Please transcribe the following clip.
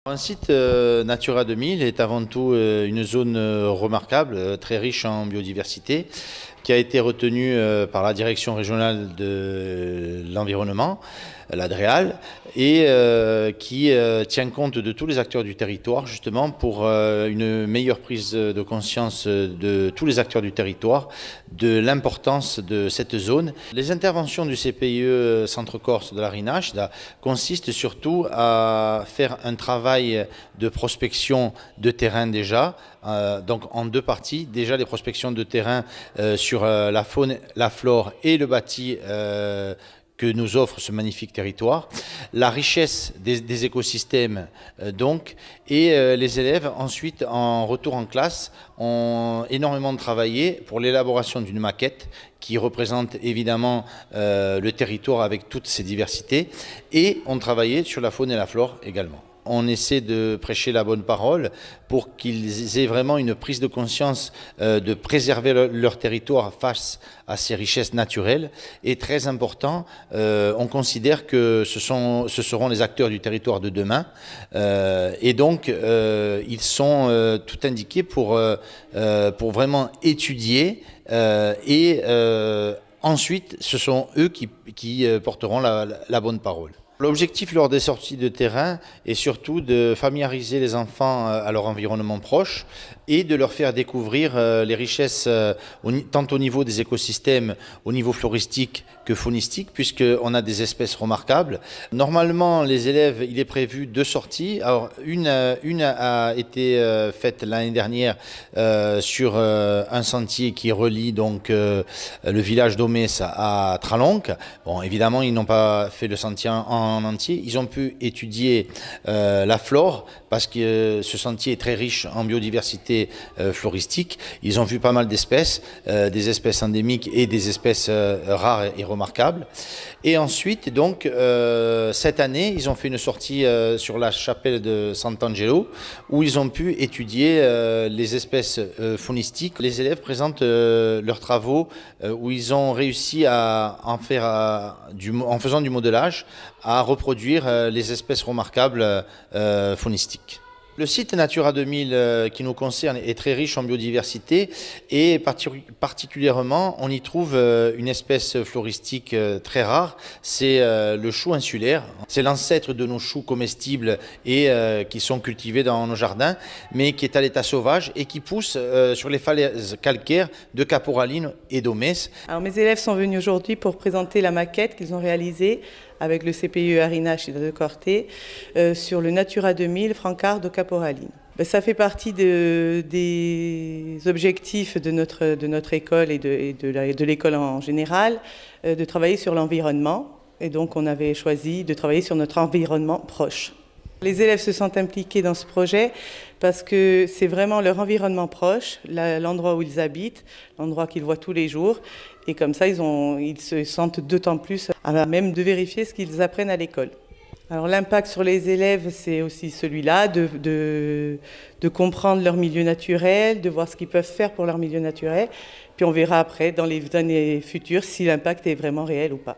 Un site Natura 2000 est avant tout une zone remarquable, très riche en biodiversité, qui a été retenue par la direction régionale de l'environnement, la DREAL, et qui tient compte de tous les acteurs du territoire, justement pour une meilleure prise de conscience de tous les acteurs du territoire, de l'importance de cette zone. Les interventions du CPIE Centre-Corse de la RINACH consistent surtout à faire un travail de prospection de terrain déjà, donc en deux parties. Déjà les prospections de terrain sur la faune, la flore et le bâti que nous offre ce magnifique territoire, la richesse des écosystèmes donc, et les élèves ensuite en retour en classe ont énormément travaillé pour l'élaboration d'une maquette qui représente évidemment le territoire avec toutes ses diversités, et ont travaillé sur la faune et la flore également. On essaie de prêcher la bonne parole pour qu'ils aient vraiment une prise de conscience de préserver leur territoire face à ces richesses naturelles. Et très important, on considère que ce seront les acteurs du territoire de demain. Et donc, ils sont tout indiqués pour vraiment étudier et ensuite, ce sont eux qui porteront la bonne parole. L'objectif lors des sorties de terrain est surtout de familiariser les enfants à leur environnement proche et de leur faire découvrir les richesses tant au niveau des écosystèmes, au niveau floristique que faunistique, puisqu'on a des espèces remarquables. Normalement, les élèves, il est prévu 2 sorties. Alors, une a été faite l'année dernière sur un sentier qui relie donc le village d'Omès à Tralonc. Bon, évidemment, ils n'ont pas fait le sentier en entier. Ils ont pu étudier la flore parce que ce sentier est très riche en biodiversité floristique. Ils ont vu pas mal d'espèces, des espèces endémiques et des espèces rares et remarquables. Et ensuite, donc, cette année, ils ont fait une sortie sur la chapelle de Sant'Angelo où ils ont pu étudier les espèces faunistiques. Les élèves présentent leurs travaux où ils ont réussi à en faisant du modelage, à reproduire les espèces remarquables faunistiques. Le site Natura 2000 qui nous concerne est très riche en biodiversité et particulièrement on y trouve une espèce floristique très rare, c'est le chou insulaire. C'est l'ancêtre de nos choux comestibles et qui sont cultivés dans nos jardins, mais qui est à l'état sauvage et qui pousse sur les falaises calcaires de Caporaline et d'Omès. Alors mes élèves sont venus aujourd'hui pour présenter la maquette qu'ils ont réalisée avec le CPIE RINACH et de Corté sur le Natura 2000 Francard de Caporaline. Ça fait partie des objectifs de notre école et de l'école en général, de travailler sur l'environnement. Et donc on avait choisi de travailler sur notre environnement proche. Les élèves se sentent impliqués dans ce projet parce que c'est vraiment leur environnement proche, l'endroit où ils habitent, l'endroit qu'ils voient tous les jours. Et comme ça, ils se sentent d'autant plus à même de vérifier ce qu'ils apprennent à l'école. Alors l'impact sur les élèves, c'est aussi celui-là, de comprendre leur milieu naturel, de voir ce qu'ils peuvent faire pour leur milieu naturel. Puis on verra après, dans les années futures, si l'impact est vraiment réel ou pas.